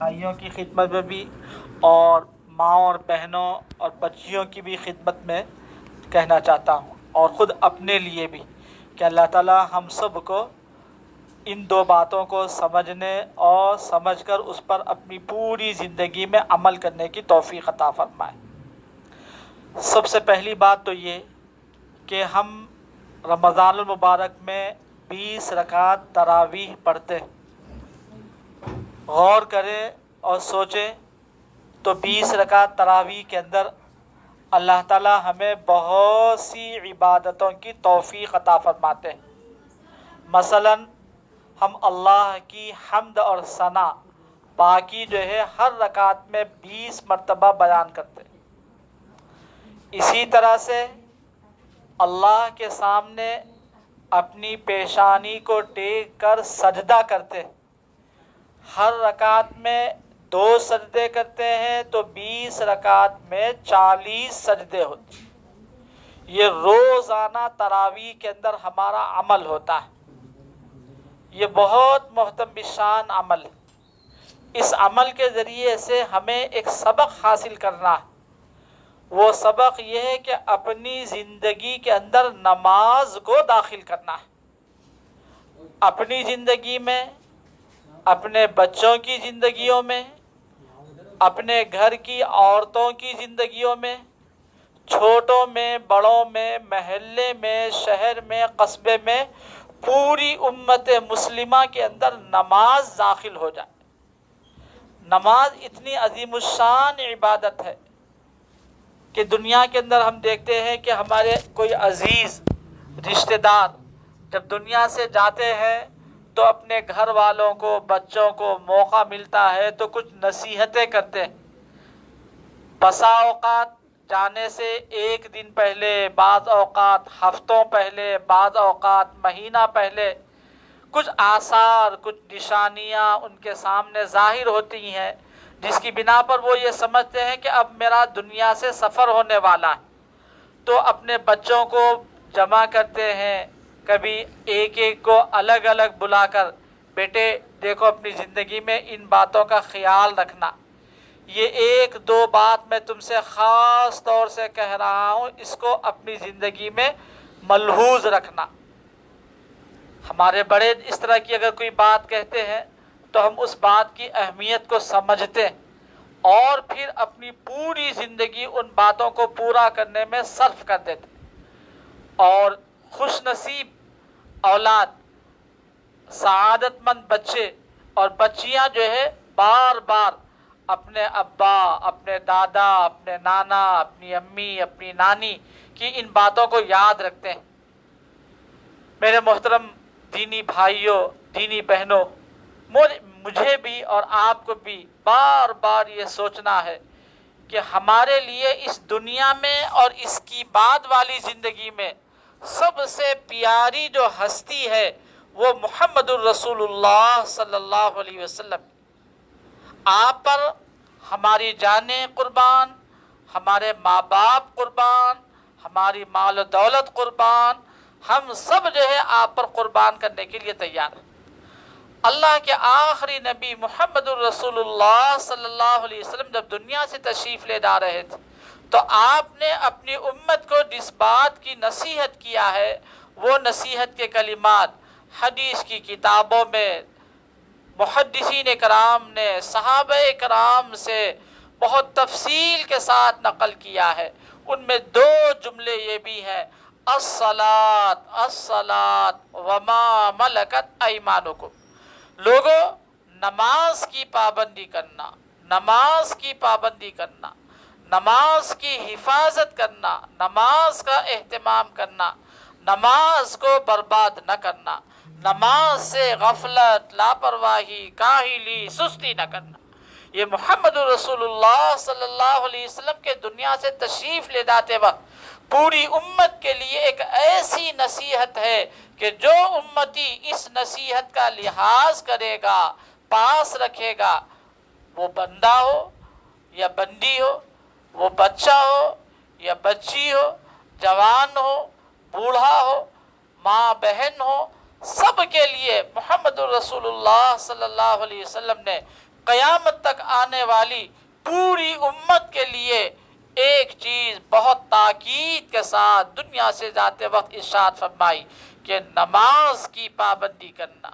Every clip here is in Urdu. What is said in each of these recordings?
بھائیوں کی خدمت میں بھی اور ماؤں اور بہنوں اور بچیوں کی بھی خدمت میں کہنا چاہتا ہوں، اور خود اپنے لیے بھی، کہ اللہ تعالی ہم سب کو ان دو باتوں کو سمجھنے اور سمجھ کر اس پر اپنی پوری زندگی میں عمل کرنے کی توفیق عطا فرمائے۔ سب سے پہلی بات تو یہ کہ ہم رمضان المبارک میں 20 رکعت تراویح پڑھتے ہیں۔ غور کریں اور سوچیں تو 20 رکعت تراویح کے اندر اللہ تعالی ہمیں بہت سی عبادتوں کی توفیق عطا فرماتے ہیں۔ مثلا ہم اللہ کی حمد اور ثنا باقی جو ہے ہر رکعت میں 20 مرتبہ بیان کرتے ہیں۔ اسی طرح سے اللہ کے سامنے اپنی پیشانی کو ٹیک کر سجدہ کرتے ہیں۔ ہر رکعت میں 2 سجدے کرتے ہیں تو 20 رکعت میں 40 سجدے ہوتے ہیں۔ یہ روزانہ تراویح کے اندر ہمارا عمل ہوتا ہے۔ یہ بہت محترم بشان عمل ہے۔ اس عمل کے ذریعے سے ہمیں ایک سبق حاصل کرنا ہے۔ وہ سبق یہ ہے کہ اپنی زندگی کے اندر نماز کو داخل کرنا ہے۔ اپنی زندگی میں، اپنے بچوں کی زندگیوں میں، اپنے گھر کی عورتوں کی زندگیوں میں، چھوٹوں میں، بڑوں میں، محلے میں، شہر میں، قصبے میں، پوری امت مسلمہ کے اندر نماز داخل ہو جائے۔ نماز اتنی عظیم الشان عبادت ہے کہ دنیا کے اندر ہم دیکھتے ہیں کہ ہمارے کوئی عزیز رشتہ دار جب دنیا سے جاتے ہیں تو اپنے گھر والوں کو، بچوں کو موقع ملتا ہے تو کچھ نصیحتیں کرتے ہیں۔ بسا اوقات جانے سے 1 دن پہلے، بعض اوقات ہفتوں پہلے، بعض اوقات مہینہ پہلے کچھ آثار، کچھ نشانیاں ان کے سامنے ظاہر ہوتی ہیں، جس کی بنا پر وہ یہ سمجھتے ہیں کہ اب میرا دنیا سے سفر ہونے والا ہے، تو اپنے بچوں کو جمع کرتے ہیں، کبھی ایک ایک کو الگ الگ بلا کر، بیٹے دیکھو اپنی زندگی میں ان باتوں کا خیال رکھنا، یہ 1-2 بات میں تم سے خاص طور سے کہہ رہا ہوں، اس کو اپنی زندگی میں ملحوظ رکھنا۔ ہمارے بڑے اس طرح کی اگر کوئی بات کہتے ہیں تو ہم اس بات کی اہمیت کو سمجھتے ہیں اور پھر اپنی پوری زندگی ان باتوں کو پورا کرنے میں صرف کر دیتے ہیں۔ اور خوش نصیب اولاد، سعادت مند بچے اور بچیاں جو ہے بار بار اپنے ابا، اپنے دادا، اپنے نانا، اپنی امی، اپنی نانی کی ان باتوں کو یاد رکھتے ہیں۔ میرے محترم دینی بھائیوں، دینی بہنوں، مجھے بھی اور آپ کو بھی بار بار یہ سوچنا ہے کہ ہمارے لیے اس دنیا میں اور اس کی بعد والی زندگی میں سب سے پیاری جو ہستی ہے وہ محمد الرسول اللہ صلی اللہ علیہ وسلم۔ آپ پر ہماری جانیں قربان، ہمارے ماں باپ قربان، ہماری مال و دولت قربان، ہم سب جو ہے آپ پر قربان کرنے کے لیے تیار ہیں۔ اللہ کے آخری نبی محمد الرسول اللہ صلی اللہ علیہ وسلم جب دنیا سے تشریف لے جا رہے تھے تو آپ نے اپنی امت کو جس بات کی نصیحت کیا ہے وہ نصیحت کے کلمات حدیث کی کتابوں میں محدثین کرام نے صحابہ کرام سے بہت تفصیل کے ساتھ نقل کیا ہے۔ ان میں 2 جملے یہ بھی ہیں، الصلاۃ الصلاۃ وما ملکت ایمانکم۔ لوگوں، نماز کی پابندی کرنا، نماز کی پابندی کرنا، نماز کی حفاظت کرنا، نماز کا اہتمام کرنا، نماز کو برباد نہ کرنا، نماز سے غفلت، لاپرواہی، کاہلی، سستی نہ کرنا، یہ محمد رسول اللہ صلی اللہ علیہ وسلم کے دنیا سے تشریف لے جاتے وقت پوری امت کے لیے ایک ایسی نصیحت ہے کہ جو امتی اس نصیحت کا لحاظ کرے گا، پاس رکھے گا، وہ بندہ ہو یا بندی ہو، وہ بچہ ہو یا بچی ہو، جوان ہو، بوڑھا ہو، ماں بہن ہو، سب کے لیے محمد الرسول اللہ صلی اللہ علیہ وسلم نے قیامت تک آنے والی پوری امت کے لیے ایک چیز بہت تاکید کے ساتھ دنیا سے جاتے وقت ارشاد فرمائی کہ نماز کی پابندی کرنا۔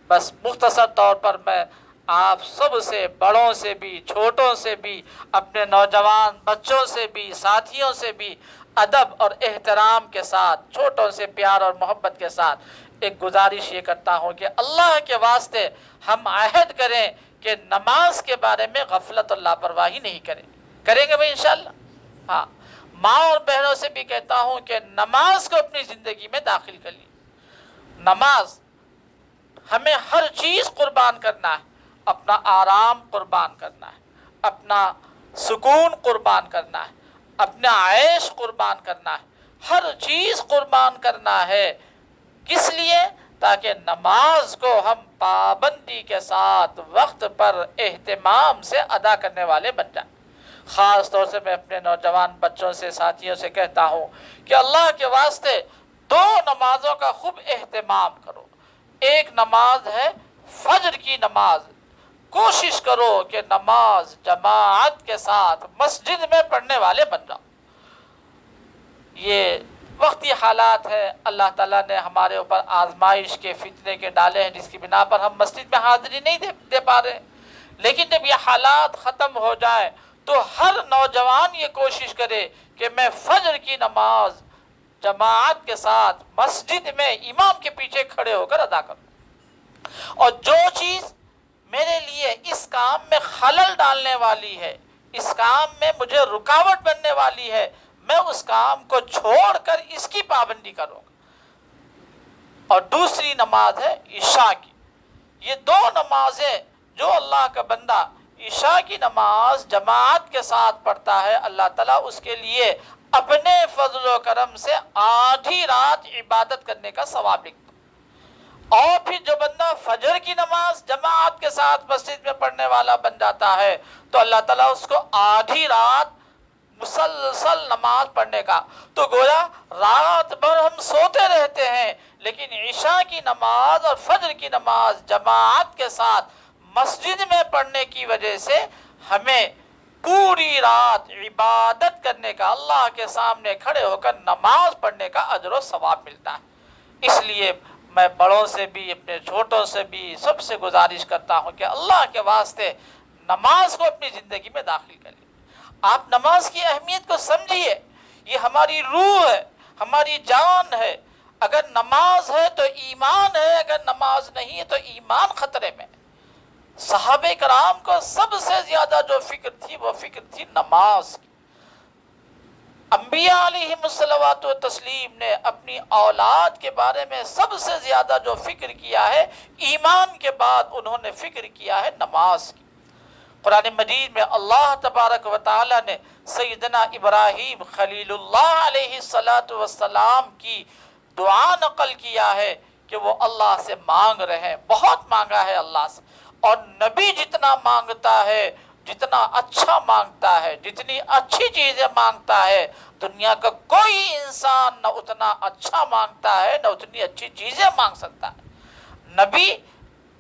بس مختصر طور پر میں آپ سب سے، بڑوں سے بھی، چھوٹوں سے بھی، اپنے نوجوان بچوں سے بھی، ساتھیوں سے بھی ادب اور احترام کے ساتھ، چھوٹوں سے پیار اور محبت کے ساتھ ایک گزارش یہ کرتا ہوں کہ اللہ کے واسطے ہم عہد کریں کہ نماز کے بارے میں غفلت اور لاپرواہی نہیں کریں گے بھائی انشاءاللہ۔ ہاں، ماں اور بہنوں سے بھی کہتا ہوں کہ نماز کو اپنی زندگی میں داخل کر لی۔ نماز ہمیں ہر چیز قربان کرنا ہے، اپنا آرام قربان کرنا ہے، اپنا سکون قربان کرنا ہے، اپنا عیش قربان کرنا ہے، ہر چیز قربان کرنا ہے۔ کس لیے؟ تاکہ نماز کو ہم پابندی کے ساتھ وقت پر اہتمام سے ادا کرنے والے بن جائیں۔ خاص طور سے میں اپنے نوجوان بچوں سے، ساتھیوں سے کہتا ہوں کہ اللہ کے واسطے 2 نمازوں کا خوب اہتمام کرو۔ ایک نماز ہے فجر کی نماز، کوشش کرو کہ نماز جماعت کے ساتھ مسجد میں پڑھنے والے بن جاؤ۔ یہ وقتی حالات ہے، اللہ تعالیٰ نے ہمارے اوپر آزمائش کے فتنے کے ڈالے ہیں جس کی بنا پر ہم مسجد میں حاضری نہیں دے پا رہے، لیکن جب یہ حالات ختم ہو جائے تو ہر نوجوان یہ کوشش کرے کہ میں فجر کی نماز جماعت کے ساتھ مسجد میں امام کے پیچھے کھڑے ہو کر ادا کروں، اور جو چیز میرے لیے اس کام میں خلل ڈالنے والی ہے، اس کام میں مجھے رکاوٹ بننے والی ہے، میں اس کام کو چھوڑ کر اس کی پابندی کروں گا۔ اور دوسری نماز ہے عشاء کی۔ یہ 2 نمازیں جو اللہ کا بندہ عشاء کی نماز جماعت کے ساتھ پڑھتا ہے، اللہ تعالیٰ اس کے لیے اپنے فضل و کرم سے آدھی رات عبادت کرنے کا ثواب لکھتا ہے۔ اور پھر جو بندہ فجر کی نماز جماعت کے ساتھ مسجد میں پڑھنے والا بن جاتا ہے تو اللہ تعالیٰ اس کو آدھی رات مسلسل نماز پڑھنے کا، تو گویا رات بھر ہم سوتے رہتے ہیں، لیکن عشاء کی نماز اور فجر کی نماز جماعت کے ساتھ مسجد میں پڑھنے کی وجہ سے ہمیں پوری رات عبادت کرنے کا، اللہ کے سامنے کھڑے ہو کر نماز پڑھنے کا اجر و ثواب ملتا ہے۔ اس لیے میں بڑوں سے بھی، اپنے چھوٹوں سے بھی، سب سے گزارش کرتا ہوں کہ اللہ کے واسطے نماز کو اپنی زندگی میں داخل کریں۔ آپ نماز کی اہمیت کو سمجھیے، یہ ہماری روح ہے، ہماری جان ہے۔ اگر نماز ہے تو ایمان ہے، اگر نماز نہیں ہے تو ایمان خطرے میں۔ صحابہ کرام کو سب سے زیادہ جو فکر تھی وہ فکر تھی نماز کی۔ انبیاء علیہم الصلوات و تسلیم نے اپنی اولاد کے بارے میں سب سے زیادہ جو فکر کیا ہے، ایمان کے بعد انہوں نے فکر کیا ہے نماز کی۔ قرآن مجید میں اللہ تبارک و تعالی نے سیدنا ابراہیم خلیل اللہ علیہ السلام کی دعا نقل کیا ہے کہ وہ اللہ سے مانگ رہے ہیں، بہت مانگا ہے اللہ سے، اور نبی جتنا مانگتا ہے، جتنا اچھا مانگتا ہے، جتنی اچھی چیزیں مانگتا ہے، دنیا کا کوئی انسان نہ اتنا اچھا مانگتا ہے، نہ اتنی اچھی چیزیں مانگ سکتا ہے۔ نبی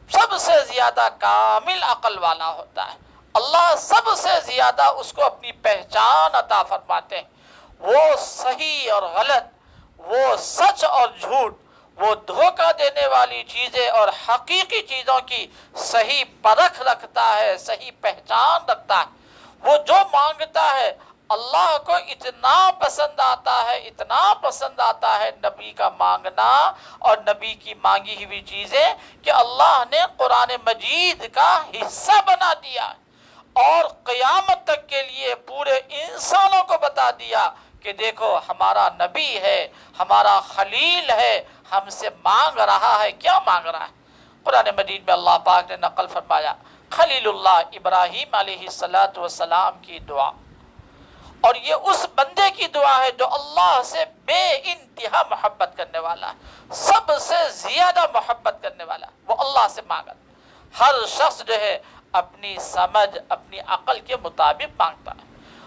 سب سے زیادہ کامل عقل والا ہوتا ہے، اللہ سب سے زیادہ اس کو اپنی پہچان عطا فرماتے ہیں۔ وہ صحیح اور غلط، وہ سچ اور جھوٹ، وہ دھوکہ دینے والی چیزیں اور حقیقی چیزوں کی صحیح پرکھ رکھتا ہے، صحیح پہچان رکھتا ہے۔ وہ جو مانگتا ہے اللہ کو اتنا پسند آتا ہے، اتنا پسند آتا ہے نبی کا مانگنا اور نبی کی مانگی ہوئی چیزیں کہ اللہ نے قرآن مجید کا حصہ بنا دیا اور قیامت تک کے لیے پورے انسانوں کو بتا دیا کہ دیکھو ہمارا نبی ہے، ہمارا خلیل ہے، ہم سے مانگ رہا ہے۔ کیا مانگ رہا ہے؟ قرآن مجید میں اللہ پاک نے نقل فرمایا خلیل اللہ ابراہیم علیہ السلام کی دعا، اور یہ اس بندے کی دعا ہے جو اللہ سے بے انتہا محبت کرنے والا ہے، سب سے زیادہ محبت کرنے والا ہے، وہ اللہ سے مانگا۔ ہر شخص جو ہے اپنی سمجھ، اپنی عقل کے مطابق مانگتا ہے،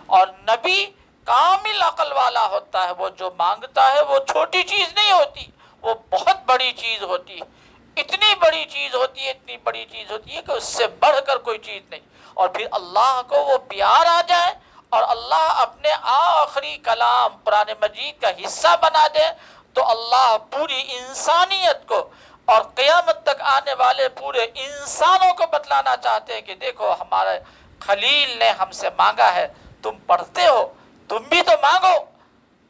اور نبی کامل عقل والا ہوتا ہے۔ وہ جو مانگتا ہے وہ چھوٹی چیز نہیں ہوتی، وہ بہت بڑی چیز ہوتی ہے۔ اتنی بڑی چیز ہوتی ہے، اتنی بڑی چیز ہوتی ہے کہ اس سے بڑھ کر کوئی چیز نہیں۔ اور پھر اللہ کو وہ پیار آ جائے اور اللہ اپنے آخری کلام قرآن مجید کا حصہ بنا دے، تو اللہ پوری انسانیت کو اور قیامت تک آنے والے پورے انسانوں کو بتلانا چاہتے ہیں کہ دیکھو ہمارے خلیل نے ہم سے مانگا ہے، تم پڑھتے ہو، تم بھی تو مانگو۔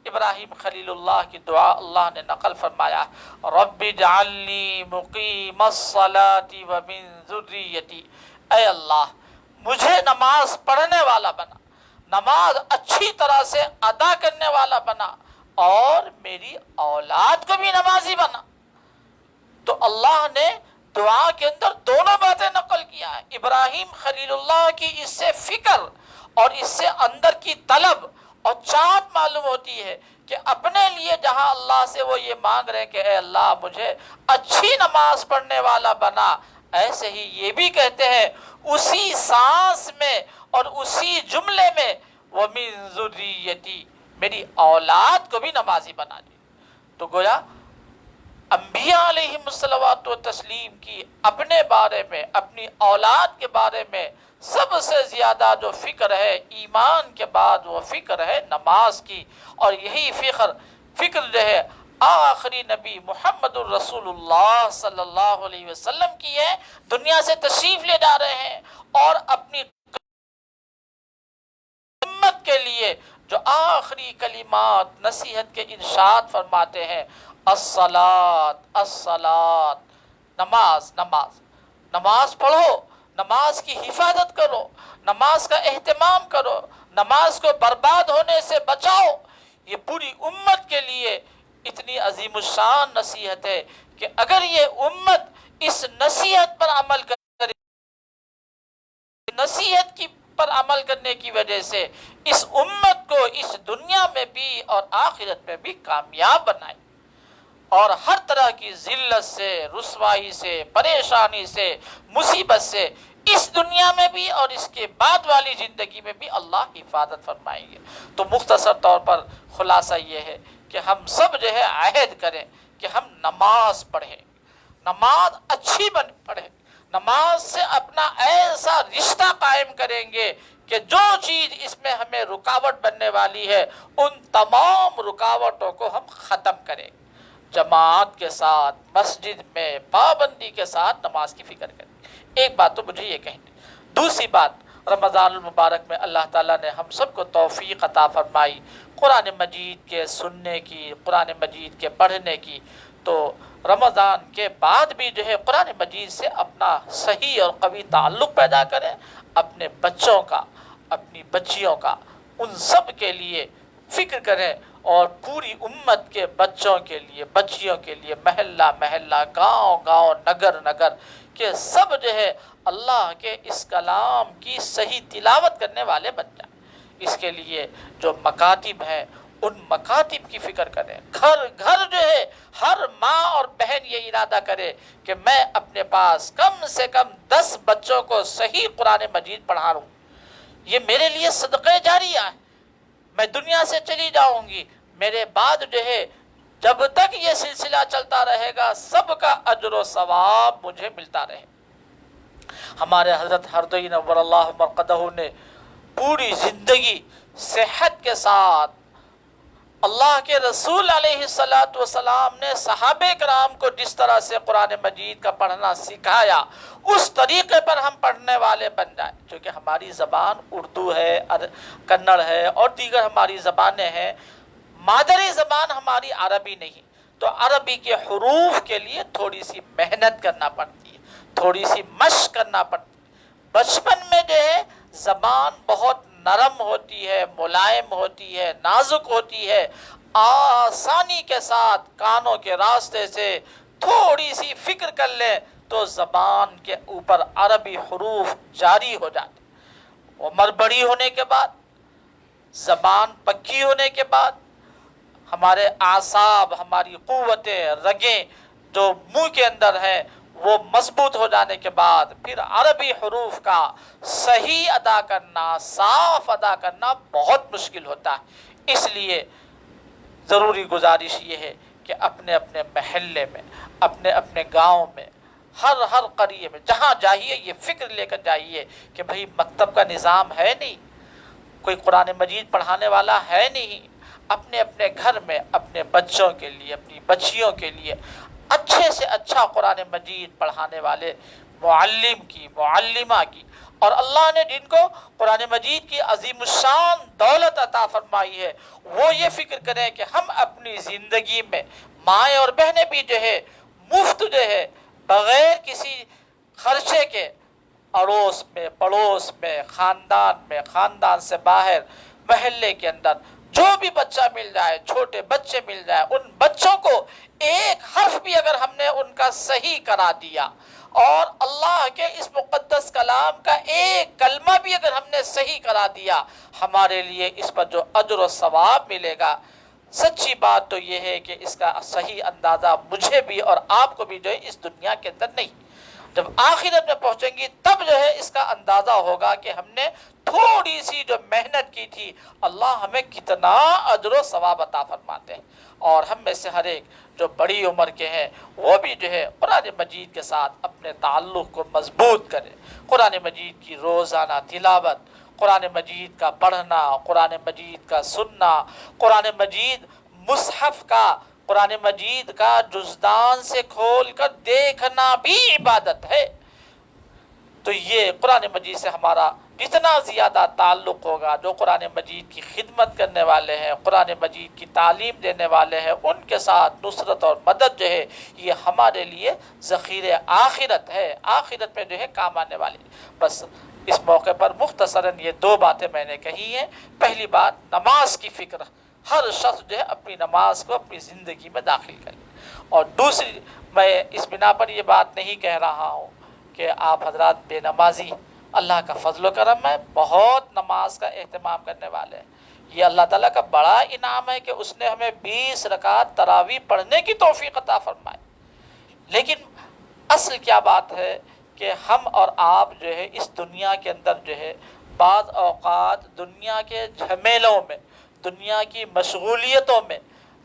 ابراہیم خلیل اللہ کی دعا اللہ نے نقل فرمایا، رب اجعلنی مقیم الصلاۃ ومن ذریتی، اے اللہ مجھے نماز پڑھنے والا بنا، نماز اچھی طرح سے ادا کرنے والا بنا، اور میری اولاد کو بھی نمازی بنا۔ تو اللہ نے دعا کے اندر دونوں باتیں نقل کیا ہے۔ ابراہیم خلیل اللہ کی اس سے فکر اور اس سے اندر کی طلب اور چاہت معلوم ہوتی ہے کہ اپنے لیے جہاں اللہ سے وہ یہ مانگ رہے ہیں کہ اے اللہ مجھے اچھی نماز پڑھنے والا بنا، ایسے ہی یہ بھی کہتے ہیں اسی سانس میں اور اسی جملے میں وَمِن ذُرِّيَّتِي، میری اولاد کو بھی نمازی بنا دی۔ تو گویا انبیاء علیہ الصلوات و تسلیم کی اپنے بارے میں، اپنی اولاد کے بارے میں سب سے زیادہ جو فکر ہے ایمان کے بعد وہ فکر ہے نماز کی، اور یہی فکر جو ہے آخری نبی محمد الرسول اللہ صلی اللہ علیہ وسلم کی ہے۔ دنیا سے تشریف لے جا رہے ہیں اور اپنی امت کے لیے جو آخری کلمات نصیحت کے ارشاد فرماتے ہیں، الصلاۃ الصلاۃ، نماز نماز، نماز پڑھو، نماز کی حفاظت کرو، نماز کا اہتمام کرو، نماز کو برباد ہونے سے بچاؤ۔ یہ پوری امت کے لیے اتنی عظیم الشان نصیحت ہے کہ اگر یہ امت اس نصیحت پر عمل کرے، نصیحت کی پر عمل کرنے کی وجہ سے اس امت کو اس دنیا میں بھی اور آخرت میں بھی کامیاب بنائے، اور ہر طرح کی ذلت سے، رسوائی سے، پریشانی سے، مصیبت سے اس دنیا میں بھی اور اس کے بعد والی زندگی میں بھی اللہ حفاظت فرمائیں گے۔ تو مختصر طور پر خلاصہ یہ ہے کہ ہم سب جو ہے عہد کریں کہ ہم نماز پڑھیں، نماز اچھی پڑھیں، نماز سے اپنا ایسا رشتہ قائم کریں گے کہ جو چیز اس میں ہمیں رکاوٹ بننے والی ہے ان تمام رکاوٹوں کو ہم ختم کریں، جماعت کے ساتھ مسجد میں پابندی کے ساتھ نماز کی فکر کریں۔ ایک بات تو مجھے یہ کہنی، دوسری بات، رمضان المبارک میں اللہ تعالیٰ نے ہم سب کو توفیق عطا فرمائی قرآن مجید کے سننے کی، قرآن مجید کے پڑھنے کی، تو رمضان کے بعد بھی جو ہے قرآن مجید سے اپنا صحیح اور قوی تعلق پیدا کریں، اپنے بچوں کا، اپنی بچیوں کا، ان سب کے لیے فکر کریں، اور پوری امت کے بچوں کے لیے، بچیوں کے لیے، محلہ محلہ، گاؤں گاؤں، نگر نگر، کہ سب جو ہے اللہ کے اس کلام کی صحیح تلاوت کرنے والے بن جائیں۔ اس کے لیے جو مکاتب ہیں ان مکاتب کی فکر کریں، گھر گھر جو ہے ہر ماں اور بہن یہ ارادہ کرے کہ میں اپنے پاس کم سے کم 10 بچوں کو صحیح قرآن مجید پڑھا رہوں، یہ میرے لیے صدقہ جاریہ ہے، میں دنیا سے چلی جاؤں گی، میرے بعد جو ہے جب تک یہ سلسلہ چلتا رہے گا سب کا اجر و ثواب مجھے ملتا رہے۔ ہمارے حضرت ہردوئی نور اللہ مرقدہ نے پوری زندگی صحت کے ساتھ، اللہ کے رسول علیہ السلام نے صحابہ کرام کو جس طرح سے قرآن مجید کا پڑھنا سکھایا اس طریقے پر ہم پڑھنے والے بن جائیں، چونکہ ہماری زبان اردو ہے، کنڑ ہے اور دیگر ہماری زبانیں ہیں، مادری زبان ہماری عربی نہیں، تو عربی کے حروف کے لیے تھوڑی سی محنت کرنا پڑتی ہے، تھوڑی سی مشق کرنا پڑتی ہے۔ بچپن میں جو ہے زبان بہت نرم ہوتی ہے، ملائم ہوتی ہے، نازک ہوتی ہے، آسانی کے ساتھ کانوں کے راستے سے تھوڑی سی فکر کر لیں تو زبان کے اوپر عربی حروف جاری ہو جاتے۔ عمر بڑی ہونے کے بعد، زبان پکی ہونے کے بعد، ہمارے اعصاب، ہماری قوتیں، رگیں جو منہ کے اندر ہے وہ مضبوط ہو جانے کے بعد پھر عربی حروف کا صحیح ادا کرنا، صاف ادا کرنا بہت مشکل ہوتا ہے۔ اس لیے ضروری گزارش یہ ہے کہ اپنے اپنے محلے میں، اپنے اپنے گاؤں میں ہر قریے میں جہاں جائیے یہ فکر لے کر جائیے کہ بھئی مکتب کا نظام ہے نہیں، کوئی قرآن مجید پڑھانے والا ہے نہیں، اپنے اپنے گھر میں اپنے بچوں کے لیے، اپنی بچیوں کے لیے اچھے سے اچھا قرآن مجید پڑھانے والے معلم کی، معلمہ کی، اور اللہ نے جن کو قرآن مجید کی عظیم الشان دولت عطا فرمائی ہے وہ یہ فکر کریں کہ ہم اپنی زندگی میں مائیں اور بہنیں بھی جو ہے مفت جو ہے بغیر کسی خرچے کے اڑوس میں، پڑوس میں، خاندان سے باہر، محلے کے اندر جو بھی بچہ مل جائے، چھوٹے بچے مل جائے، ان بچوں کو ایک حرف بھی اگر ہم نے ان کا صحیح کرا دیا اور اللہ کے اس مقدس کلام کا ایک کلمہ بھی اگر ہم نے صحیح کرا دیا، ہمارے لیے اس پر جو اجر و ثواب ملے گا، سچی بات تو یہ ہے کہ اس کا صحیح اندازہ مجھے بھی اور آپ کو بھی جو ہے اس دنیا کے اندر نہیں، جب آخرت میں پہنچیں گی تب جو ہے اس کا اندازہ ہوگا کہ ہم نے تھوڑی سی جو محنت کی تھی اللہ ہمیں کتنا اجر و ثواب عطا فرماتے ہیں۔ اور ہم میں سے ہر ایک جو بڑی عمر کے ہیں وہ بھی جو ہے قرآن مجید کے ساتھ اپنے تعلق کو مضبوط کرے، قرآن مجید کی روزانہ تلاوت، قرآن مجید کا پڑھنا، قرآن مجید کا سننا، قرآن مجید مصحف کا، قرآن مجید کا جزدان سے کھول کر دیکھنا بھی عبادت ہے۔ تو یہ قرآن مجید سے ہمارا جتنا زیادہ تعلق ہوگا، جو قرآن مجید کی خدمت کرنے والے ہیں، قرآن مجید کی تعلیم دینے والے ہیں، ان کے ساتھ نصرت اور مدد جو ہے یہ ہمارے لیے ذخیرِ آخرت ہے، آخرت میں جو ہے کام آنے والی۔ بس اس موقع پر مختصراً یہ دو باتیں میں نے کہی ہیں۔ پہلی بات، نماز کی فکر ہر شخص جو ہے اپنی نماز کو اپنی زندگی میں داخل کرے، اور دوسری میں اس بنا پر یہ بات نہیں کہہ رہا ہوں کہ آپ حضرات بے نمازی، اللہ کا فضل و کرم ہے، بہت نماز کا اہتمام کرنے والے ہیں، یہ اللہ تعالیٰ کا بڑا انعام ہے کہ اس نے ہمیں 20 رکعت تراویح پڑھنے کی توفیق عطا فرمائے۔ لیکن اصل کیا بات ہے کہ ہم اور آپ جو ہے اس دنیا کے اندر جو ہے بعض اوقات دنیا کے جھمیلوں میں، دنیا کی مشغولیتوں میں،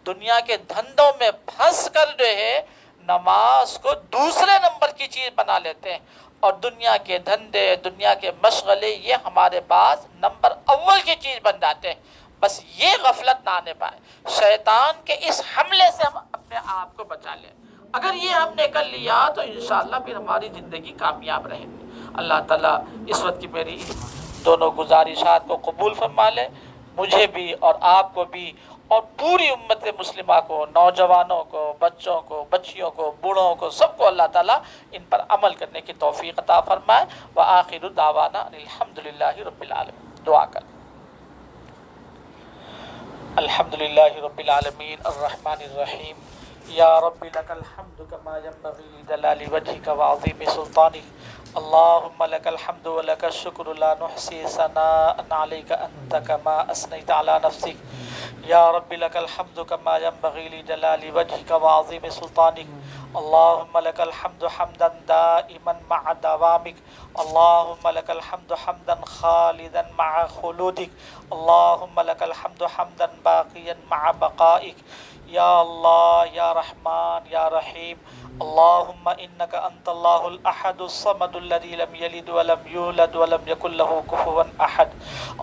دنیا کے دھندوں میں پھنس کر جو ہے نماز کو دوسرے نمبر کی چیز بنا لیتے ہیں، اور دنیا کے دھندے، دنیا کے مشغلے یہ ہمارے پاس نمبر اول کی چیز بن جاتے ہیں۔ بس یہ غفلت نہ آنے پائے، شیطان کے اس حملے سے ہم اپنے آپ کو بچا لیں۔ اگر یہ ہم نے کر لیا تو انشاءاللہ پھر ہماری زندگی کامیاب رہے گی۔ اللہ تعالیٰ اس وقت کی میری دونوں گزارشات کو قبول فرما لے، مجھے بھی اور آپ کو بھی اور پوری امت مسلمہ کو، نوجوانوں کو، بچوں کو، بچیوں کو، بوڑھوں کو، سب کو اللہ تعالیٰ ان پر عمل کرنے کی توفیق عطا فرمائے۔ وآخر دعوانا الحمدللہ رب العالمین۔ دعا کر الحمدللہ رب العالمین الرحمن الرحیم یا رب لک الحمد کما ینبغی لجلال وجہک وعظیم سلطانک اللہم لک الحمد ولک الشکر لا نحصی ثناء علیک انت کما اثنیت علی نفسک یا رب لک الحمد کما ینبغی لجلال وجہک وعظیم سلطانک اللہم لک الحمد حمدا دائما مع دوامک اللہم لک الحمد حمدا خالدا مع خلودک اللہم لک الحمد حمدا باقیا مع بقائک یا اللہ یا رحمان یا رحیم اللہم انک انت اللہ الاحد الصمد الذی لم یلد ولم یولد ولم یکن له کفوا احد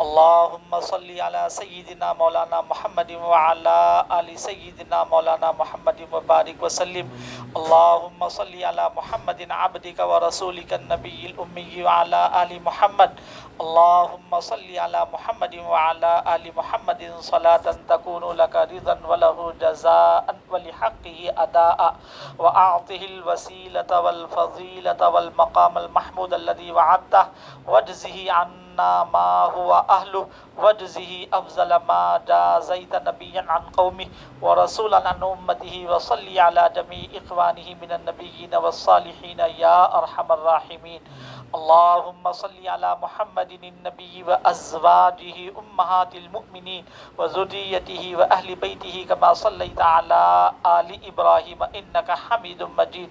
اللہم صلی علی سیدنا مولانا محمد وعلی آل سیدنا مولانا محمد وبارک وسلم اللہم صلی علی محمد عبدک ورسولک النبی الامی وعلی آل محمد اللہم صلی علی محمد وعلی آل محمد صلاة تکون لک رضا وله جزاء ولحقه اداء وأعطه الوسيلة والفضيلة والمقام المحمود الذي وعدته واجزه عنا ما هو أهله واجزه أفضل ما جازيت نبيا عن قومه ورسولا عن أمته وصلي على جميع إخوانه من النبيين والصالحين يا أرحم الراحمين اللهم صل على محمد النبي وأزواجه أمهات المؤمنين وذريته وأهل بيته كما صليت على آل إبراهيم إنك حميد مجيد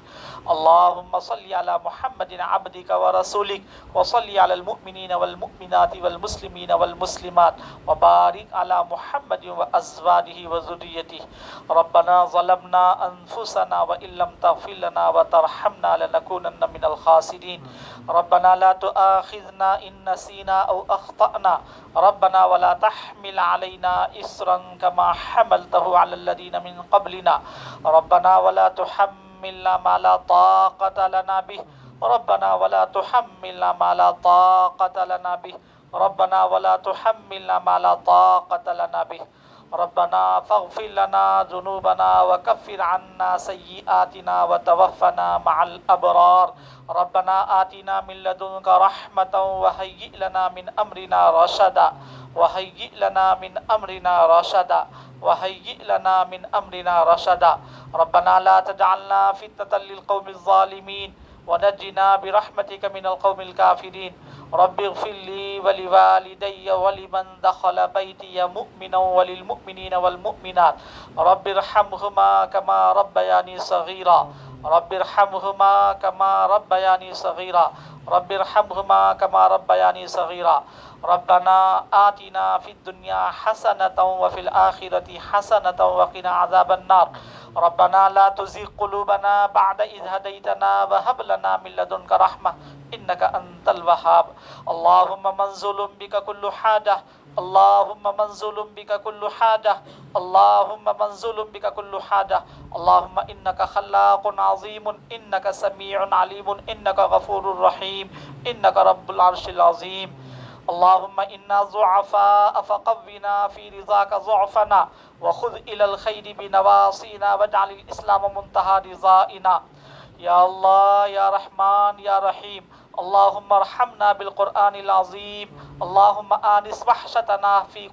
اللهم صل على محمد عبدك ورسولك وصل على المؤمنين والمؤمنات والمؤمنات والمسلمين والمسلمات وبارك على محمد وأزواجه وذريته. ربنا ظلمنا أنفسنا وإن لم تغفر لنا وترحمنا لنكونن من الخاسرين. ربنا لا تؤاخذنا إن نسينا أو أخطأنا. ربنا ولا تحمل علينا إصرا كما حملته على الذين من قبلنا. ربنا ولا تحملنا ما لا طاقة لنا به. ربنا ولا تحملنا ما لا طاقة لنا به. ربنا ولا تحملنا ما لا طاقة لنا به. ربنا فاغفر لنا ذنوبنا وكفر عنا سيئاتنا وتوفنا مع الأبرار. ربنا آتنا من لدنك رحمة وهيئ لنا من أمرنا رشدا. وهيئ لنا من أمرنا رشدا. وهيئ لنا من أمرنا رشدا. ربنا لا تجعلنا فتنة للقوم الظالمين ونجنا برحمتك من القوم الكافرين. رب اغفر لي ولوالدي ولمن دخل بيتي مؤمنا وللمؤمنين والمؤمنات. رب ارحمهما كما ربياني صغيرا. رب ارحمهما كما ربياني صغيرا. رب ارحمهما كما ربياني صغيرا. ربنا آتنا في الدنيا حسنة وفي الآخرة حسنة وقنا عذاب النار. ربنا لا تزغ قلوبنا بعد إذ هديتنا وهب لنا من لدنك رحمة إنك أنت الوهاب. اللهم من ظلم بك كل حاجة. اللهم من ظلم بك كل حاجة. اللهم من ظلم بك كل حاجة. اللهم إنك خلاق عظيم إنك سميع عليم إنك غفور رحيم إنك رب العرش العظيم. اللهم إنا ضعفاء فقونا في رضاك ضعفنا وخذ إلى الخير بنواصينا واجعل الإسلام منتهى رضائنا. يا الله يا رحمن يا رحيم. اللهم ارحمنا بالقرآن العظيم. اللهم آنس وحشتنا في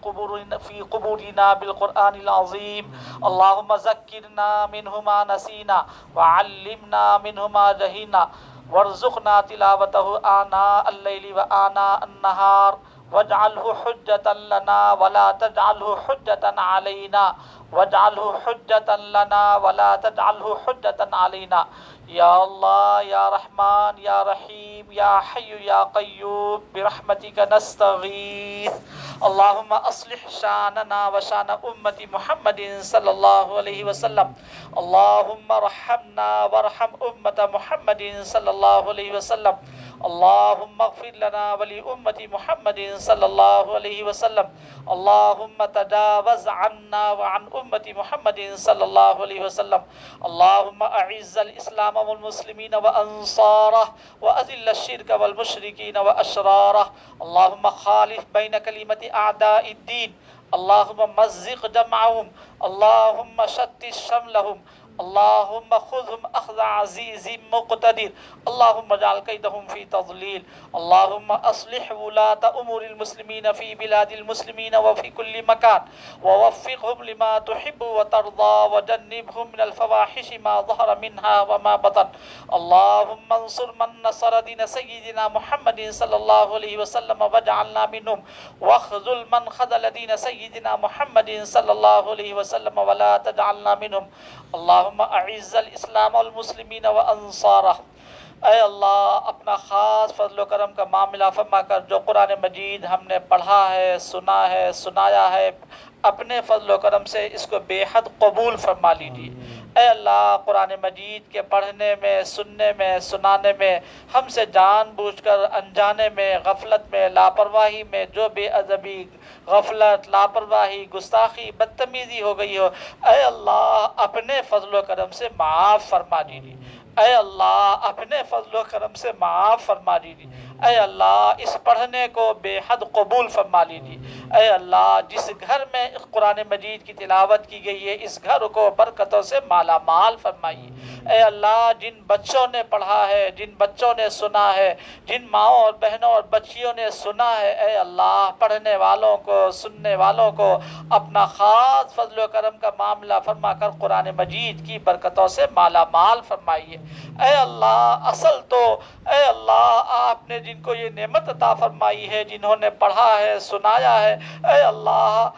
قبورنا بالقرآن العظيم. اللهم ذكرنا منه ما نسينا وعلمنا منه ما جهلنا وارزقنا تلاوته آناء الليل وآناء النهار واجعله حجة لنا ولا تجعله حجة علينا. واجعله حجة لنا ولا تجعله حجة علينا. يا الله يا رحمن يا رحيم يا حي يا قيوم برحمتك نستغيث. اللهم أصلح شاننا وشان أمة محمد صلى الله عليه وسلم. اللهم ارحمنا وارحم أمة محمد صلى الله عليه وسلم. اللهم اغفر لنا ولأمة محمد صلى الله عليه وسلم. اللهم تجاوز عنا وعن أمة محمد صلى الله عليه وسلم. اللهم أعز الإسلام والمسلمين وأنصاره وأذل الشرك والمشركين وأشراره. اللهم خالف بين كلمة أعداء الدين. اللهم مزق جمعهم. اللهم شتت شملهم. اللهم خذهم أخذ عزيز مقتدر. اللهم اجعل كيدهم في تضليل. اللهم أصلح ولاة أمور المسلمين في بلاد المسلمين وفي كل مكان ووفقهم لما تحب وترضى وجنبهم من الفواحش ما ظهر منها وما بطن. اللهم انصر من نصر دين سيدنا محمد صلى الله عليه وسلم واجعلنا منهم واخذل من خذل دين سيدنا محمد صلى الله عليه وسلم ولا تجعلنا منهم. اللهم اعز الاسلام والمسلمین وانصارہ. اے اللہ اپنا خاص فضل و کرم کا معاملہ فرما کر جو قرآن مجید ہم نے پڑھا ہے سنا ہے سنایا ہے اپنے فضل و کرم سے اس کو بے حد قبول فرما لیجیے. اے اللہ قرآن مجید کے پڑھنے میں سننے میں سنانے میں ہم سے جان بوجھ کر انجانے میں غفلت میں لاپرواہی میں جو بے ادبی غفلت لاپرواہی گستاخی بدتمیزی ہو گئی ہو اے اللہ اپنے فضل و کرم سے معاف فرما دیجیے. اے اللہ اپنے فضل و کرم سے معاف فرما دیجیے. اے اللہ اس پڑھنے کو بے حد قبول فرما لیجیے. اے اللہ جس گھر میں قرآن مجید کی تلاوت کی گئی ہے اس گھر کو برکتوں سے مالا مال فرمائیے. اے اللہ جن بچوں نے پڑھا ہے جن بچوں نے سنا ہے جن ماؤں اور بہنوں اور بچیوں نے سنا ہے اے اللہ پڑھنے والوں کو سننے والوں کو اپنا خاص فضل و کرم کا معاملہ فرما کر قرآن مجید کی برکتوں سے مالا مال فرمائیے. اے اللہ اصل تو اے اللہ آپ نے جن کو یہ نعمت عطا فرمائی ہے جنہوں نے پڑھا ہے سنایا ہے اے اللہ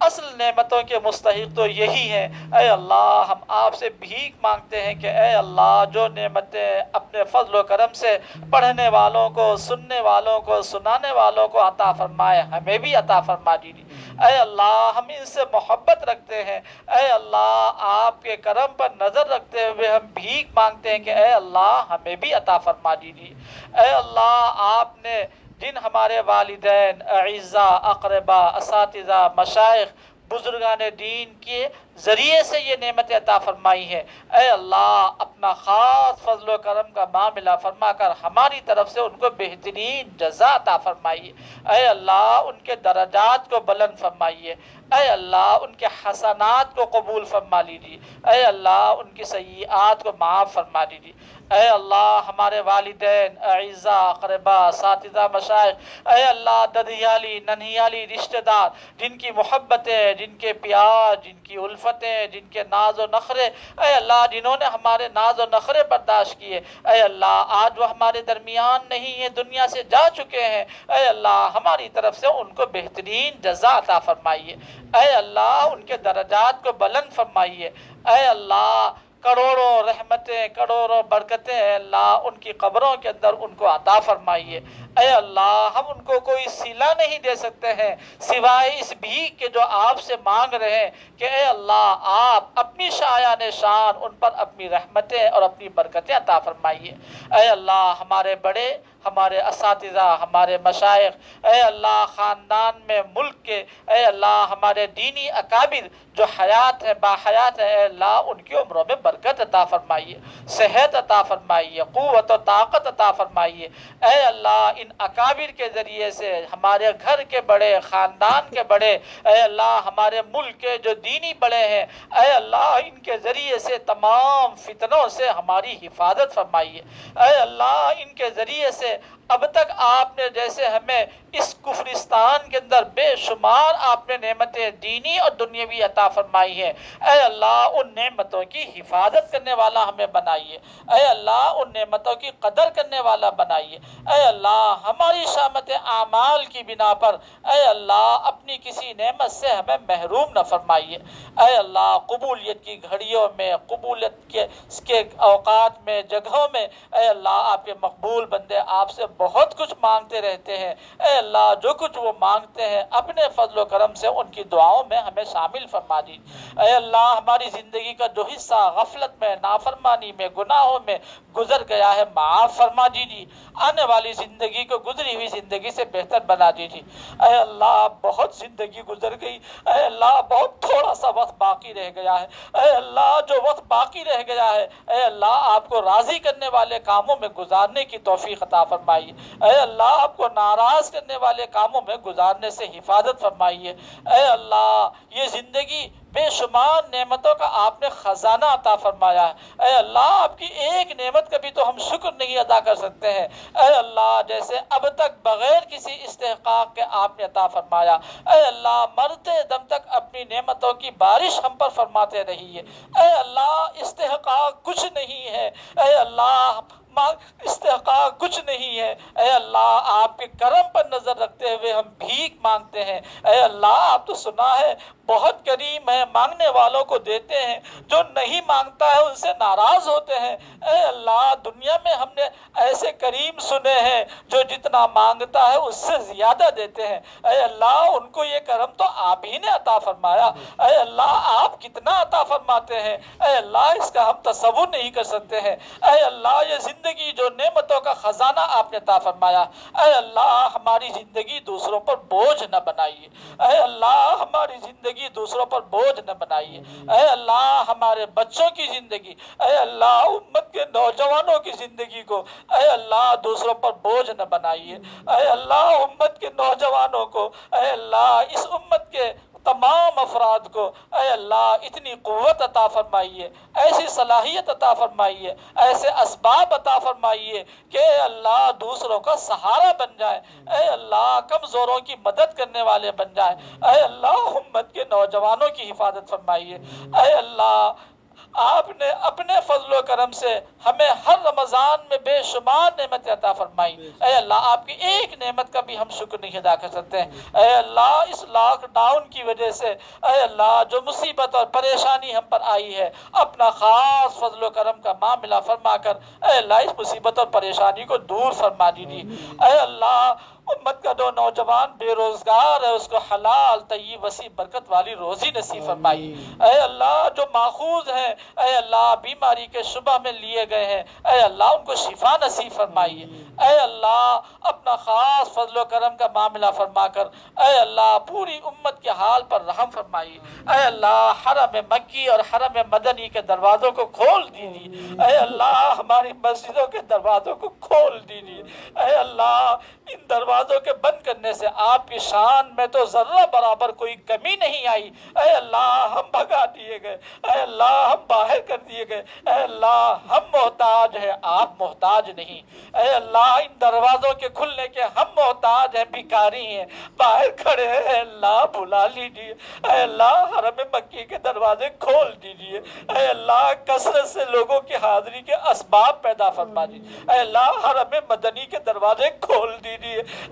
اصل نعمتوں کے مستحق تو یہی ہیں۔ اے اللہ ہم آپ سے بھیک مانگتے ہیں کہ اے اللہ جو نعمتیں اپنے فضل و کرم سے پڑھنے والوں کو، سننے والوں کو، سنانے والوں کو عطا فرمائے، ہمیں بھی عطا فرما دیجیے۔ اے اللہ ہم ان سے محبت رکھتے ہیں، اے اللہ آپ کے کرم پر نظر رکھتے ہوئے ہم بھیک مانگتے ہیں کہ اے اللہ ہمیں بھی عطا فرما دیجیے۔ اے اللہ آپ نے جن ہمارے والدین، اعزاء، اقربا، اساتذہ، مشائخ، بزرگان دین کے ذریعے سے یہ نعمت عطا فرمائی ہے، اے اللہ اپنا خاص فضل و کرم کا معاملہ فرما کر ہماری طرف سے ان کو بہترین جزا عطا فرمائیے۔ اے اللہ ان کے درجات کو بلند فرمائیے، اے اللہ ان کے حسنات کو قبول فرما لیجیے، اے اللہ ان کی سیئات کو معاف فرما دیجیے۔ اے اللہ ہمارے والدین، اعزاء، اقربا، اساتذہ، مشائخ، اے اللہ ددیالی ننھیالی رشتہ دار جن کی محبتیں، جن کے پیار، جن کی الفتیں، جن کے ناز و نخرے، اے اللہ جنہوں نے ہمارے ناز و نخرے برداشت کیے، اے اللہ آج وہ ہمارے درمیان نہیں ہیں، دنیا سے جا چکے ہیں، اے اللہ ہماری طرف سے ان کو بہترین جزا عطا فرمائیے، اے اللہ ان کے درجات کو بلند فرمائیے، اے اللہ کروڑوں رحمتیں، کروڑوں برکتیں اے اللہ ان کی قبروں کے اندر ان کو عطا فرمائیے۔ اے اللہ ہم ان کو کوئی صلہ نہیں دے سکتے ہیں سوائے اس بھیک کے جو آپ سے مانگ رہے ہیں کہ اے اللہ آپ اپنی شایان شان ان پر اپنی رحمتیں اور اپنی برکتیں عطا فرمائیے۔ اے اللہ ہمارے بڑے، ہمارے اساتذہ، ہمارے مشائخ، اے اللہ خاندان میں، ملک کے، اے اللہ ہمارے دینی اکابر جو حیات ہیں، باحیات ہیں، اے اللہ ان کی عمروں میں برکت عطا فرمائیے، صحت عطا فرمائیے، قوت و طاقت عطا فرمائیے۔ اے اللہ ان اکابر کے ذریعے سے ہمارے گھر کے بڑے، خاندان کے بڑے، اے اللہ ہمارے ملک کے جو دینی بڑے ہیں، اے اللہ ان کے ذریعے سے تمام فتنوں سے ہماری حفاظت فرمائیے۔ اے اللہ ان کے ذریعے سے اب تک آپ نے جیسے ہمیں اس کفرستان کے اندر بے شمار آپ نے نعمتیں دینی اور دنیاوی عطا فرمائی ہیں، اے اللہ ان نعمتوں کی حفاظت کرنے والا ہمیں بنائیے، اے اللہ ان نعمتوں کی قدر کرنے والا بنائیے۔ اے اللہ ہماری شامت اعمال کی بنا پر اے اللہ اپنی کسی نعمت سے ہمیں محروم نہ فرمائیے۔ اے اللہ قبولیت کی گھڑیوں میں، قبولیت کے اوقات میں، جگہوں میں، اے اللہ آپ کے مقبول بندے آپ سے بہت کچھ مانگتے رہتے ہیں، اے اللہ جو کچھ وہ مانگتے ہیں اپنے فضل و کرم سے ان کی دعاؤں میں ہمیں شامل فرما دیجیے۔ اے اللہ ہماری زندگی کا جو حصہ غفلت میں، نافرمانی میں، گناہوں میں گزر گیا ہے معاف فرما دیجیے، آنے والی زندگی کو گزری ہوئی زندگی سے بہتر بنا دیجیے۔ اے اللہ بہت زندگی گزر گئی، اے اللہ بہت تھوڑا سا وقت باقی رہ گیا ہے، اے اللہ جو وقت باقی رہ گیا ہے اے اللہ آپ کو راضی کرنے والے کاموں میں گزارنے کی توفیق عطا فرمائیے، اے اللہ آپ کو ناراض کرنے والے کاموں میں گزارنے سے حفاظت فرمائیے۔ اے اللہ یہ زندگی بے شمار نعمتوں کا آپ نے خزانہ عطا فرمایا ہے، اے اللہ آپ کی ایک نعمت کا بھی تو ہم شکر نہیں ادا کر سکتے ہیں، اے اللہ جیسے اب تک بغیر کسی استحقاق کے آپ نے عطا فرمایا، اے اللہ مرتے دم تک اپنی نعمتوں کی بارش ہم پر فرماتے رہیے۔ اے اللہ استحقاق کچھ نہیں ہے، اے اللہ استحقاق کچھ نہیں ہے، اے اللہ آپ کے کرم پر نظر رکھتے ہوئے ہم بھیک مانگتے ہیں، اے اللہ آپ تو سنا ہے بہت کریم ہے، مانگنے والوں کو دیتے ہیں، جو نہیں مانگتا ہے ان سے ناراض ہوتے ہیں۔ اے اللہ دنیا میں ہم نے ایسے کریم سنے ہیں جو جتنا مانگتا ہے اس سے زیادہ دیتے ہیں، اے اللہ ان کو یہ کرم تو آپ ہی نے عطا فرمایا، اے اللہ آپ کتنا عطا فرماتے ہیں، اے اللہ اس کا ہم تصور نہیں کر سکتے ہیں۔ اے اللہ یہ زندگی جو نعمتوں کا خزانہ آپ نے عطا فرمایا، اے اللہ ہماری زندگی دوسروں پر بوجھ نہ بنائیے، اے اللہ ہماری زندگی دوسروں پر بوجھ نہ بنائیے، اے اللہ ہمارے بچوں کی زندگی، اے اللہ امت کے نوجوانوں کی زندگی کو اے اللہ دوسروں پر بوجھ نہ بنائیے، اے اللہ امت کے نوجوانوں کو، اے اللہ اس امت کے تمام افراد کو اے اللہ اتنی قوت عطا فرمائیے، ایسی صلاحیت عطا فرمائیے، ایسے اسباب عطا فرمائیے کہ اے اللہ دوسروں کا سہارا بن جائے، اے اللہ کمزوروں کی مدد کرنے والے بن جائے، اے اللہ امت کے نوجوانوں کی حفاظت فرمائیے، اے اللہ آپ نے اپنے فضل و کرم سے ہمیں ہر رمضان میں بے شمار نعمتیں عطا فرمائی۔ اے اللہ آپ کی ایک نعمت کا بھی ہم شکر نہیں ادا کر سکتے ہیں۔ اے اللہ اس لاک ڈاؤن کی وجہ سے اے اللہ جو مصیبت اور پریشانی ہم پر آئی ہے، اپنا خاص فضل و کرم کا معاملہ فرما کر اے اللہ اس مصیبت اور پریشانی کو دور فرما دیجیے۔ اے اللہ امت کا جو نوجوان بے روزگار ہے اس کو حلال طیب وسیع برکت والی روزی نصیب فرمائی۔ اے اللہ جو ماخوذ ہیں اے اللہ بیماری کے شبہ میں لیے گئے ہیں اے اللہ ان کو شفا نصیب فرمائیے۔ اے اللہ اپنا خاص فضل و کرم کا معاملہ فرما کر اے اللہ پوری امت کے حال پر رحم فرمائیے۔ اے اللہ حرم مکی اور حرم مدنی کے دروازوں کو کھول دیجیے۔ اے اللہ ہماری مسجدوں کے دروازوں کو کھول دیجیے۔ اے اللہ ان دروازوں کے بند کرنے سے آپ کی شان میں تو ذرہ برابر کوئی کمی نہیں آئی۔ اے اللہ ہم بھگا دیے گئے، اے اللہ ہم باہر کر دیے گئے، اے اللہ ہم محتاج ہیں آپ محتاج نہیں۔ اے اللہ ان دروازوں کے کھلنے کے ہم محتاج ہیں، بھکاری ہیں، باہر کھڑے ہیں، اے اللہ بلا لیجیے۔ اے اللہ حرم مکی کے دروازے کھول دیجیے۔ اے اللہ کثرت سے لوگوں کی حاضری کے اسباب پیدا فرما دیجیے۔ اے اللہ حرم مدنی کے دروازے کھول دیجیے۔